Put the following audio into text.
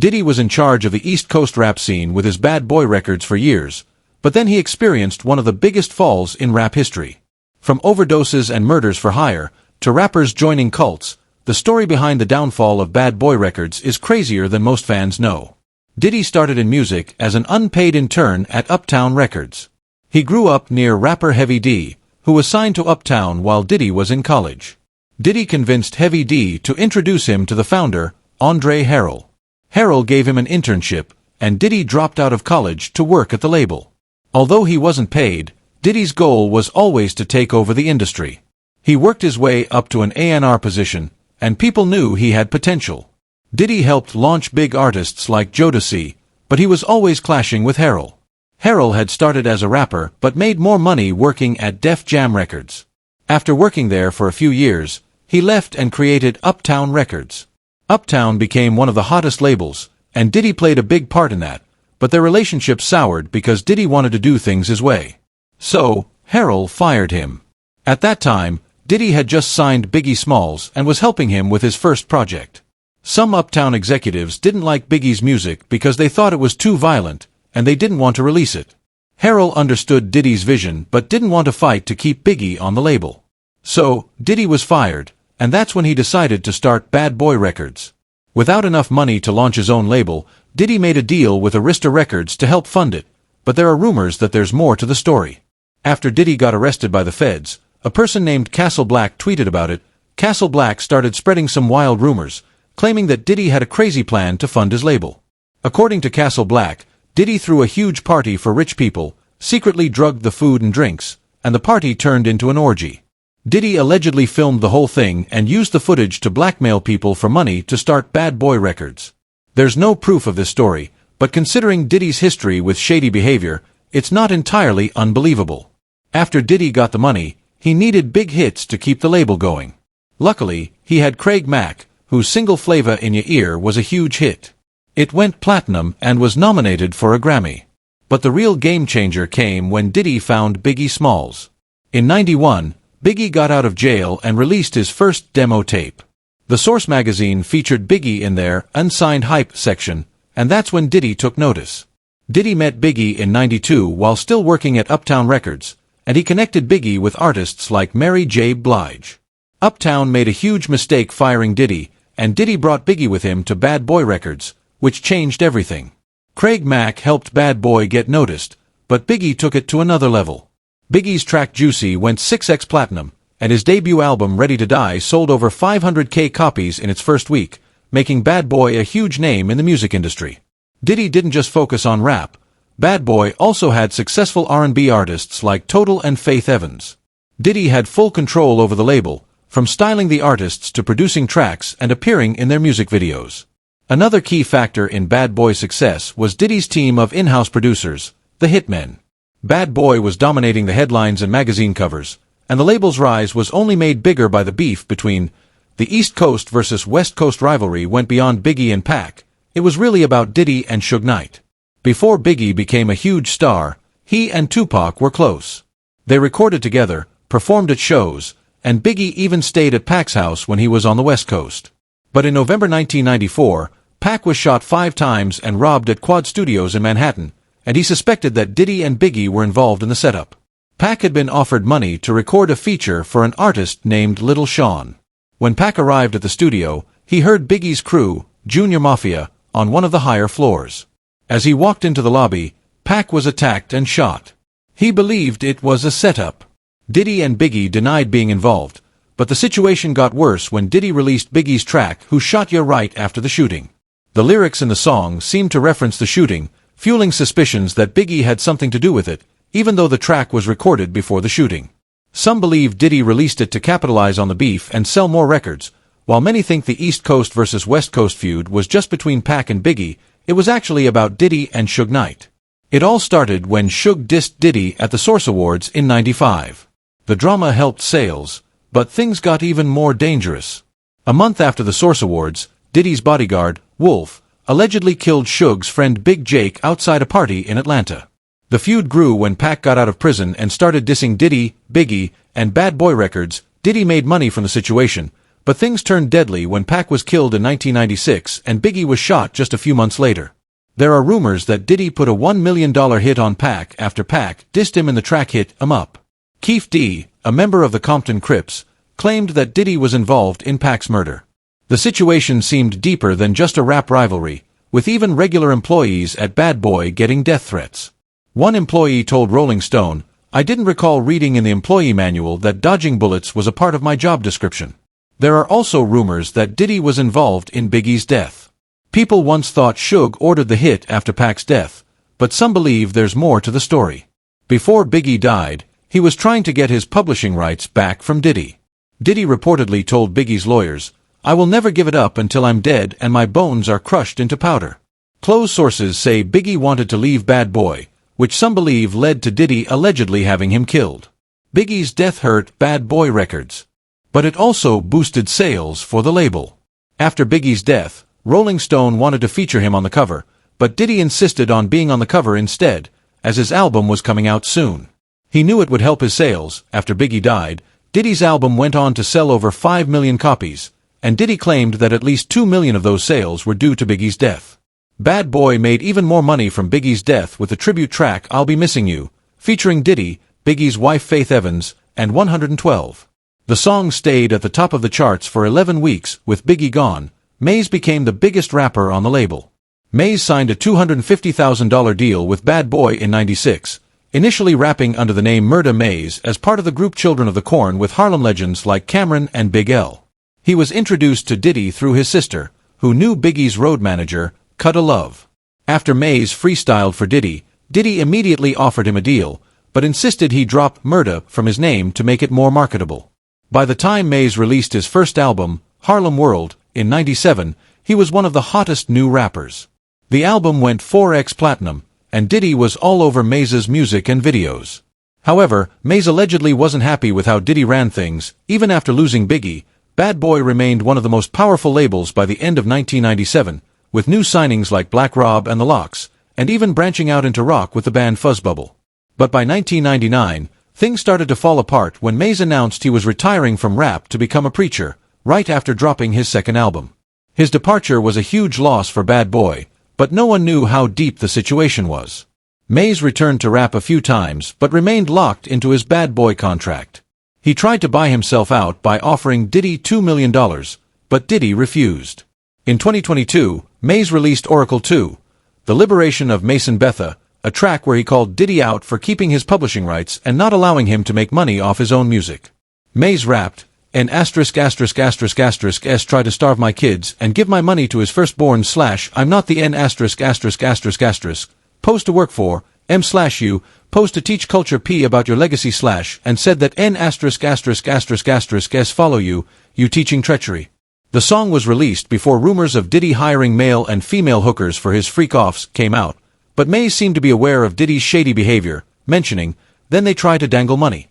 Diddy was in charge of the East Coast rap scene with his Bad Boy Records for years, but then he experienced one of the biggest falls in rap history. From overdoses and murders for hire, to rappers joining cults, the story behind the downfall of Bad Boy Records is crazier than most fans know. Diddy started in music as an unpaid intern at Uptown Records. He grew up near rapper Heavy D, who was signed to Uptown while Diddy was in college. Diddy convinced Heavy D to introduce him to the founder, Andre Harrell. Harrell gave him an internship, and Diddy dropped out of college to work at the label. Although he wasn't paid, Diddy's goal was always to take over the industry. He worked his way up to an A&R position, and people knew he had potential. Diddy helped launch big artists like Jodeci, but he was always clashing with Harrell. Harrell had started as a rapper but made more money working at Def Jam Records. After working there for a few years, he left and created Uptown Records. Uptown became one of the hottest labels, and Diddy played a big part in that, but their relationship soured because Diddy wanted to do things his way. So, Harrell fired him. At that time, Diddy had just signed Biggie Smalls and was helping him with his first project. Some Uptown executives didn't like Biggie's music because they thought it was too violent, and they didn't want to release it. Harrell understood Diddy's vision but didn't want to fight to keep Biggie on the label. So, Diddy was fired, and that's when he decided to start Bad Boy Records. Without enough money to launch his own label, Diddy made a deal with Arista Records to help fund it, but there are rumors that there's more to the story. After Diddy got arrested by the feds, a person named Castle Black tweeted about it. Castle Black started spreading some wild rumors, claiming that Diddy had a crazy plan to fund his label. According to Castle Black, Diddy threw a huge party for rich people, secretly drugged the food and drinks, and the party turned into an orgy. Diddy allegedly filmed the whole thing and used the footage to blackmail people for money to start Bad Boy Records. There's no proof of this story, but considering Diddy's history with shady behavior, it's not entirely unbelievable. After Diddy got the money, he needed big hits to keep the label going. Luckily, he had Craig Mack, whose single Flava in Ya Ear was a huge hit. It went platinum and was nominated for a Grammy. But the real game changer came when Diddy found Biggie Smalls. In '91, Biggie got out of jail and released his first demo tape. The Source magazine featured Biggie in their unsigned hype section, and that's when Diddy took notice. Diddy met Biggie in '92 while still working at Uptown Records, and he connected Biggie with artists like Mary J. Blige. Uptown made a huge mistake firing Diddy, and Diddy brought Biggie with him to Bad Boy Records, which changed everything. Craig Mack helped Bad Boy get noticed, but Biggie took it to another level. Biggie's track Juicy went 6x platinum, and his debut album Ready to Die sold over 500,000 copies in its first week, making Bad Boy a huge name in the music industry. Diddy didn't just focus on rap. Bad Boy also had successful R&B artists like Total and Faith Evans. Diddy had full control over the label, from styling the artists to producing tracks and appearing in their music videos. Another key factor in Bad Boy's success was Diddy's team of in-house producers, the Hitmen. Bad Boy was dominating the headlines and magazine covers, and the label's rise was only made bigger by the beef between the East Coast versus West Coast rivalry went beyond Biggie and Pac. It was really about Diddy and Suge Knight. Before Biggie became a huge star, he and Tupac were close. They recorded together, performed at shows, and Biggie even stayed at Pac's house when he was on the West Coast. But in November 1994, Pac was shot 5 times and robbed at Quad Studios in Manhattan, and he suspected that Diddy and Biggie were involved in the setup. Pac had been offered money to record a feature for an artist named Little Sean. When Pac arrived at the studio, he heard Biggie's crew, Junior Mafia, on one of the higher floors. As he walked into the lobby, Pac was attacked and shot. He believed it was a setup. Diddy and Biggie denied being involved, but the situation got worse when Diddy released Biggie's track Who Shot Ya right after the shooting. The lyrics in the song seemed to reference the shooting, fueling suspicions that Biggie had something to do with it, even though the track was recorded before the shooting. Some believe Diddy released it to capitalize on the beef and sell more records, while many think the East Coast versus West Coast feud was just between Pac and Biggie. It was actually about Diddy and Suge Knight. It all started when Suge dissed Diddy at the Source Awards in '95. The drama helped sales, but things got even more dangerous. A month after the Source Awards, Diddy's bodyguard, Wolf, allegedly killed Suge's friend Big Jake outside a party in Atlanta. The feud grew when Pac got out of prison and started dissing Diddy, Biggie, and Bad Boy Records. Diddy made money from the situation, But things turned deadly when Pac was killed in 1996 and Biggie was shot just a few months later. There are rumors that Diddy put a $1 million hit on Pac after Pac dissed him in the track hit "'Em Up". Keefe D., a member of the Compton Crips, claimed that Diddy was involved in Pac's murder. The situation seemed deeper than just a rap rivalry, with even regular employees at Bad Boy getting death threats. One employee told Rolling Stone, "I didn't recall reading in the employee manual that dodging bullets was a part of my job description." There are also rumors that Diddy was involved in Biggie's death. People once thought Suge ordered the hit after Pac's death, but some believe there's more to the story. Before Biggie died, he was trying to get his publishing rights back from Diddy. Diddy reportedly told Biggie's lawyers, "I will never give it up until I'm dead and my bones are crushed into powder." Close sources say Biggie wanted to leave Bad Boy, which some believe led to Diddy allegedly having him killed. Biggie's death hurt Bad Boy Records. But it also boosted sales for the label. After Biggie's death, Rolling Stone wanted to feature him on the cover, but Diddy insisted on being on the cover instead, as his album was coming out soon. He knew it would help his sales. After Biggie died, Diddy's album went on to sell over 5 million copies, and Diddy claimed that at least 2 million of those sales were due to Biggie's death. Bad Boy made even more money from Biggie's death with the tribute track "I'll Be Missing You", featuring Diddy, Biggie's wife Faith Evans, and 112. The song stayed at the top of the charts for 11 weeks. With Biggie gone, Maze became the biggest rapper on the label. Maze signed a $250,000 deal with Bad Boy in '96, initially rapping under the name Murda Maze as part of the group Children of the Corn with Harlem legends like Cameron and Big L. He was introduced to Diddy through his sister, who knew Biggie's road manager, Cutta Love. After Maze freestyled for Diddy, Diddy immediately offered him a deal, but insisted he drop Murda from his name to make it more marketable. By the time Maze released his first album, Harlem World, in '97, he was one of the hottest new rappers. The album went 4x platinum, and Diddy was all over Maze's music and videos. However, Maze allegedly wasn't happy with how Diddy ran things. Even after losing Biggie, Bad Boy remained one of the most powerful labels by the end of 1997, with new signings like Black Rob and The Lox, and even branching out into rock with the band Fuzzbubble. But by 1999, things started to fall apart when Maze announced he was retiring from rap to become a preacher, right after dropping his second album. His departure was a huge loss for Bad Boy, but no one knew how deep the situation was. Maze returned to rap a few times but remained locked into his Bad Boy contract. He tried to buy himself out by offering Diddy $2 million, but Diddy refused. In 2022, Maze released Oracle 2, The Liberation of Mason Betha, a track where he called Diddy out for keeping his publishing rights and not allowing him to make money off his own music. Maze rapped, "N************ try to starve my kids and give my money to his firstborn / I'm not the N**********, post to work for, M/you, post to teach culture P about your legacy / and said that N*********, follow you, you teaching treachery." The song was released before rumors of Diddy hiring male and female hookers for his freak-offs came out, but Maze seemed to be aware of Diddy's shady behavior, mentioning, "Then they try to dangle money."